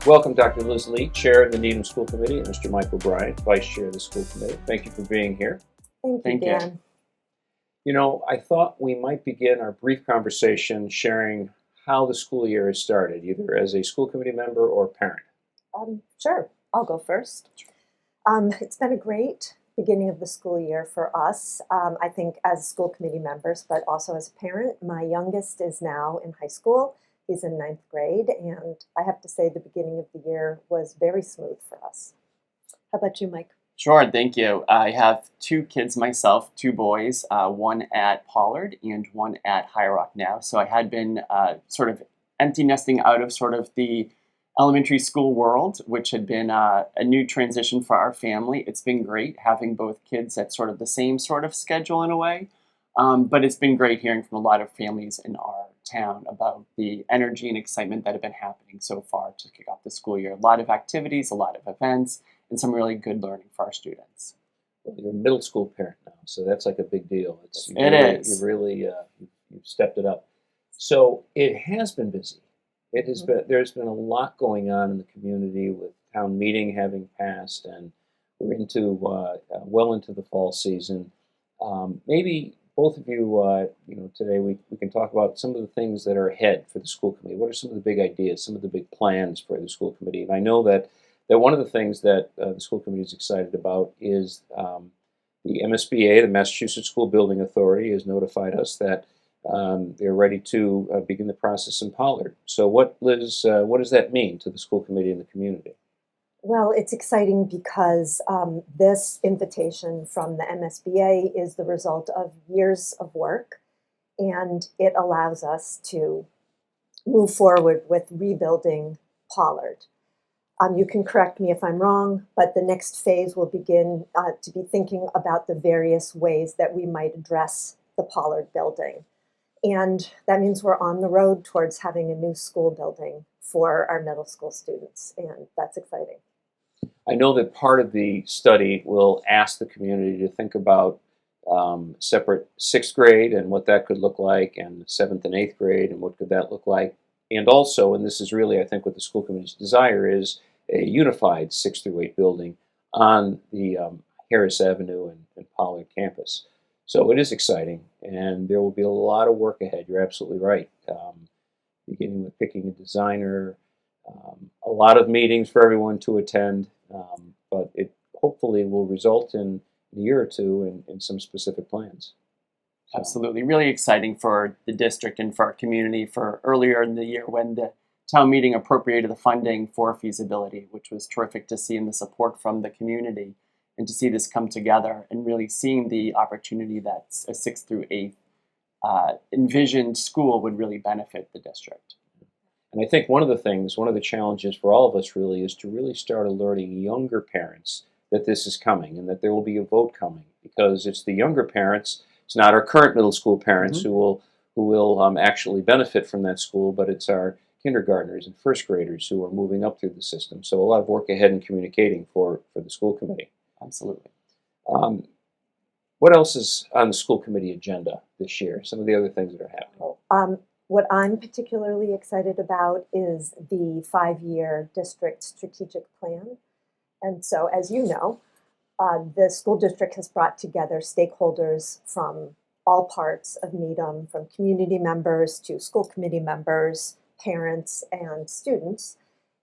Welcome, Dr. Liz Lee, Chair of the Needham School Committee, and Mr. Mike O'Brien, Vice Chair of the School Committee. Thank you for being here. Thank you, Dan. You know, I thought we might begin our brief conversation sharing how the school year has started, either as a school committee member or parent. Sure, I'll go first. It's been a great beginning of the school year for us, I think as school committee members, but also as a parent. My youngest is now in high school. He's in 9th grade, and I have to say the beginning of the year was very smooth for us. How about you, Mike? Sure, thank you. I have two kids myself, two boys, one at Pollard and one at High Rock now. So I had been sort of empty nesting out of sort of the elementary school world, which had been a new transition for our family. It's been great having both kids at sort of the same sort of schedule in a way. But it's been great hearing from a lot of families in our town about the energy and excitement that have been happening so far to kick off the school year. A lot of activities, a lot of events, and some really good learning for our students. Well, you're a middle school parent now, so that's like a big deal. You've stepped it up. So it has been busy. It has been. There's been a lot going on in the community with town meeting having passed, and we're into well into the fall season. Maybe both of you, today we can talk about some of the things that are ahead for the school committee. What are some of the big ideas, some of the big plans for the school committee? And I know that one of the things that the school committee is excited about is the MSBA, the Massachusetts School Building Authority, has notified us that they're ready to begin the process in Pollard. So what, Liz, what does that mean to the school committee and the community? Well, it's exciting because this invitation from the MSBA is the result of years of work, and it allows us to move forward with rebuilding Pollard. You can correct me if I'm wrong, but the next phase will begin to be thinking about the various ways that we might address the Pollard building. And that means we're on the road towards having a new school building for our middle school students, and that's exciting. I know that part of the study will ask the community to think about separate 6th grade and what that could look like, and 7th and 8th grade and what could that look like. And also, and this is really, I think, what the school committee's desire is, a unified 6th through 8 building on the Harris Avenue and Pollard campus. So it is exciting, and there will be a lot of work ahead. You're absolutely right. Beginning with picking a designer, a lot of meetings for everyone to attend, but it hopefully will result in a year or two in some specific plans. So. Absolutely. Really exciting for the district and for our community for earlier in the year when the town meeting appropriated the funding for feasibility, which was terrific to see, and the support from the community, and to see this come together and really seeing the opportunity that a 6th through 8th envisioned school would really benefit the district. And I think one of the challenges for all of us really is to really start alerting younger parents that this is coming and that there will be a vote coming, because it's the younger parents, it's not our current middle school parents who will actually benefit from that school, but it's our kindergartners and 1st graders who are moving up through the system. So a lot of work ahead in communicating for the school committee. Absolutely. What else is on the school committee agenda this year? Some of the other things that are happening. What I'm particularly excited about is the 5-year district strategic plan. And so, as you know, the school district has brought together stakeholders from all parts of Needham, from community members to school committee members, parents, and students.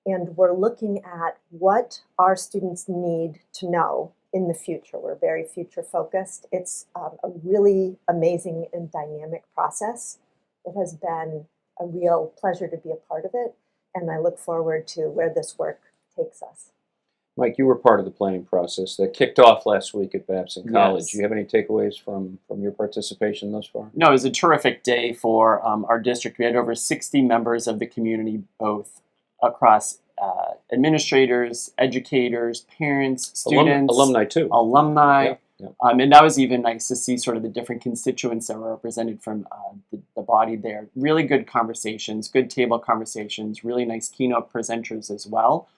And we're looking at what our students need to know in the future. We're very future focused. It's a really amazing and dynamic process. It has been a real pleasure to be a part of it, and I look forward to where this work takes us. Mike, you were part of the planning process that kicked off last week at Babson College. Yes. Do you have any takeaways from your participation thus far? No, it was a terrific day for our district. We had over 60 members of the community, both across administrators, educators, parents, students. Alumni too. Alumni. Yeah. And that was even nice to see sort of the different constituents that were represented from the body there. Really good conversations, good table conversations, really nice keynote presenters as well.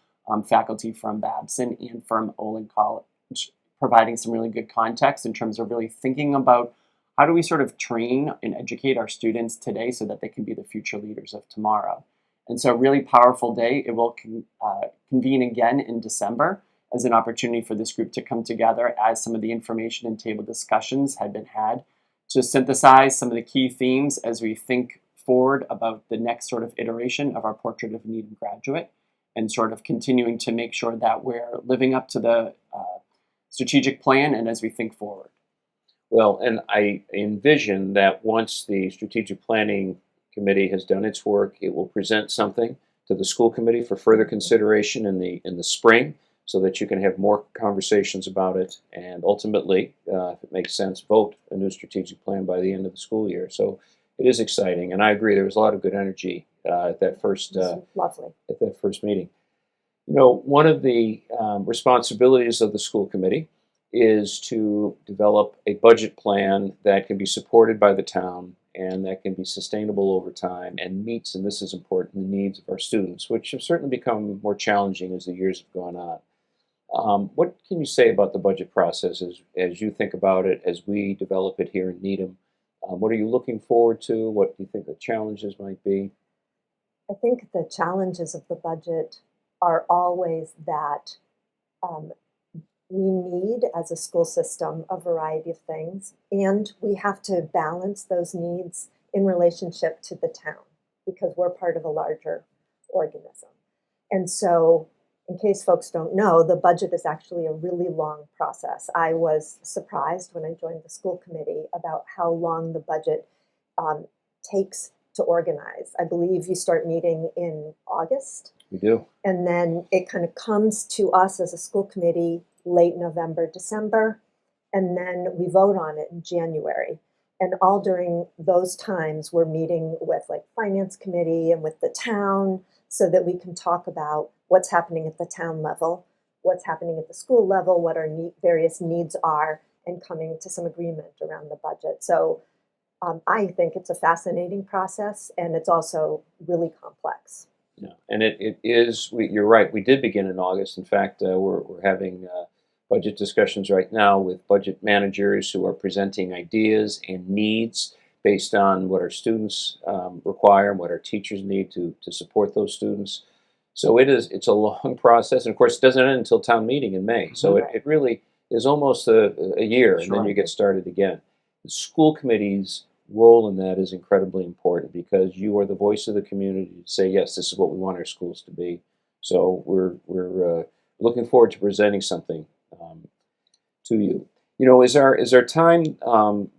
Faculty from Babson and from Olin College, providing some really good context in terms of really thinking about how do we sort of train and educate our students today so that they can be the future leaders of tomorrow. And so a really powerful day. It will convene again in December as an opportunity for this group to come together as some of the information and table discussions had been had to synthesize some of the key themes as we think forward about the next sort of iteration of our Portrait of a Needham Graduate, and sort of continuing to make sure that we're living up to the strategic plan and as we think forward. Well, and I envision that once the strategic planning committee has done its work, it will present something to the school committee for further consideration in the spring, so that you can have more conversations about it, and ultimately, if it makes sense, vote a new strategic plan by the end of the school year. So it is exciting, and I agree. There was a lot of good energy at that first Lovely. at that first meeting. You know, one of the responsibilities of the school committee is to develop a budget plan that can be supported by the town and that can be sustainable over time and meets, and this is important, the needs of our students, which have certainly become more challenging as the years have gone on. What can you say about the budget process as you think about it, as we develop it here in Needham? What are you looking forward to? What do you think the challenges might be? I think the challenges of the budget are always that we need, as a school system, a variety of things, and we have to balance those needs in relationship to the town because we're part of a larger organism. And so, in case folks don't know, the budget is actually a really long process. I was surprised when I joined the school committee about how long the budget takes to organize. I believe you start meeting in August. We do. And then it kind of comes to us as a school committee late November, December, and then we vote on it in January. And all during those times, we're meeting with like finance committee and with the town so that we can talk about what's happening at the town level, what's happening at the school level, what our various needs are, and coming to some agreement around the budget. So I think it's a fascinating process, and it's also really complex. Yeah, and it is, you're right, we did begin in August. In fact, we're having budget discussions right now with budget managers who are presenting ideas and needs based on what our students require and what our teachers need to support those students. So it's a long process, and of course it doesn't end until town meeting in May. So it really is almost a year, and then you get started again. The school committee's role in that is incredibly important because you are the voice of the community to say, yes, this is what we want our schools to be. So we're looking forward to presenting something to you. You know, as our time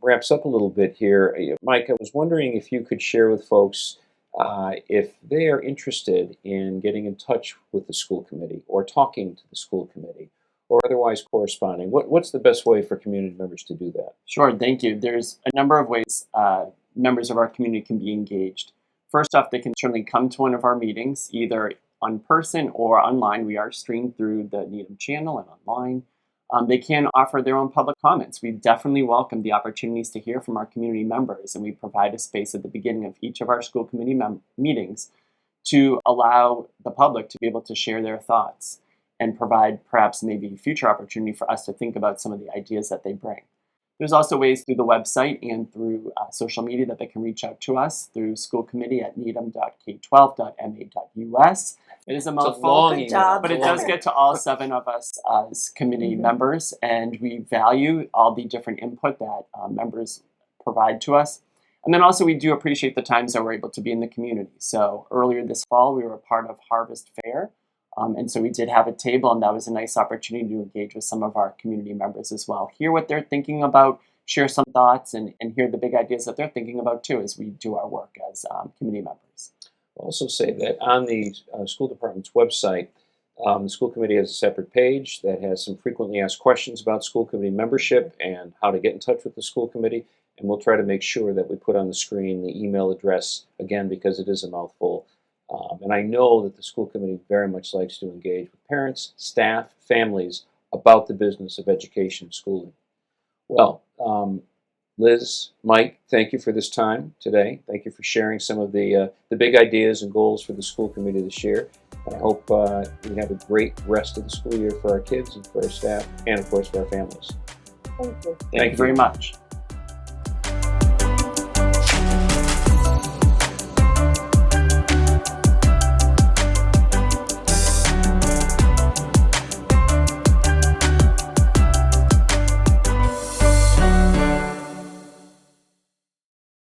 wraps up a little bit here, Mike, I was wondering if you could share with folks if they are interested in getting in touch with the school committee or talking to the school committee or otherwise corresponding. What's the best way for community members to do that? Sure, thank you. There's a number of ways members of our community can be engaged. First off, they can certainly come to one of our meetings, either in person or online. We are streamed through the Needham channel and online. They can offer their own public comments. We definitely welcome the opportunities to hear from our community members, and we provide a space at the beginning of each of our school committee meetings to allow the public to be able to share their thoughts and provide perhaps maybe future opportunity for us to think about some of the ideas that they bring. There's also ways through the website and through social media that they can reach out to us through schoolcommittee@needham.k12.ma.us. It is a mouthful, Good job. but it does get to all 7 of us as committee members, and we value all the different input that members provide to us. And then also we do appreciate the times that we're able to be in the community. So earlier this fall, we were a part of Harvest Fair. And so we did have a table, and that was a nice opportunity to engage with some of our community members as well. Hear what they're thinking about, share some thoughts, and hear the big ideas that they're thinking about too as we do our work as community members. I'll also say that on the school department's website, the school committee has a separate page that has some frequently asked questions about school committee membership and how to get in touch with the school committee. And we'll try to make sure that we put on the screen the email address, again, because it is a mouthful. And I know that the school committee very much likes to engage with parents, staff, families about the business of education and schooling. Well, Liz, Mike, thank you for this time today. Thank you for sharing some of the big ideas and goals for the school committee this year. I hope we have a great rest of the school year for our kids and for our staff and, of course, for our families. Thank you. Thank you very much.